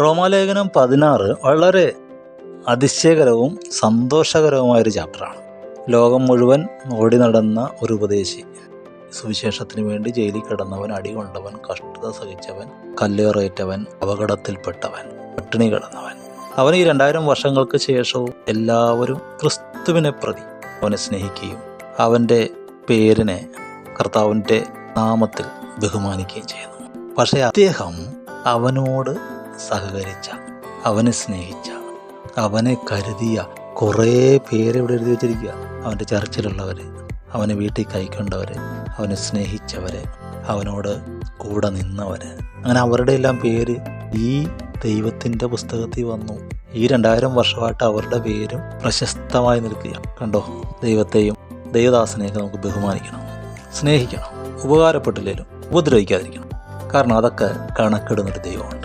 റോമാലേഖനം 16 വളരെ അതിശയകരവും സന്തോഷകരവുമായൊരു ചാപ്റ്ററാണ്. ലോകം മുഴുവൻ ഓടി നടന്ന ഒരു ഉപദേശി, സുവിശേഷത്തിന് വേണ്ടി ജയിലിൽ കിടന്നവൻ, അടികൊണ്ടവൻ, കഷ്ടത സഹിച്ചവൻ, കല്ലേറേറ്റവൻ, അപകടത്തിൽപ്പെട്ടവൻ, പട്ടിണി കിടന്നവൻ. അവൻ ഈ 2000 വർഷങ്ങൾക്ക് ശേഷവും എല്ലാവരും ക്രിസ്തുവിനെ പ്രതി അവനെ സ്നേഹിക്കുകയും അവൻ്റെ പേരിനെ, കർത്താവിൻ്റെ നാമത്തിൽ ബഹുമാനിക്കുകയും ചെയ്യുന്നു. പക്ഷേ അദ്ദേഹം അവനോട് സഹകരിച്ച, അവനെ സ്നേഹിച്ച, അവനെ കരുതിയ കുറേ പേരെ ഇവിടെ എഴുതി വെച്ചിരിക്കുക. അവൻ്റെ ചർച്ചിലുള്ളവർ, അവനെ വീട്ടിൽ കൈക്കൊണ്ടവർ, അവനെ സ്നേഹിച്ചവർ, അവനോട് കൂടെ നിന്നവർ, അങ്ങനെ അവരുടെ എല്ലാം പേര് ഈ ദൈവത്തിൻ്റെ പുസ്തകത്തിൽ വന്നു. ഈ 2000 വർഷമായിട്ട് അവരുടെ പേരും പ്രശസ്തമായി നിൽക്കുക. കണ്ടോ, ദൈവത്തെയും ദൈവദാസനെയൊക്കെ നമുക്ക് ബഹുമാനിക്കണം, സ്നേഹിക്കണം, ഉപകാരപ്പെട്ടില്ലേലും ഉപദ്രവിക്കാതിരിക്കണം. കാരണം അതൊക്കെ കണക്കിടുന്നൊരു ദൈവമുണ്ട്.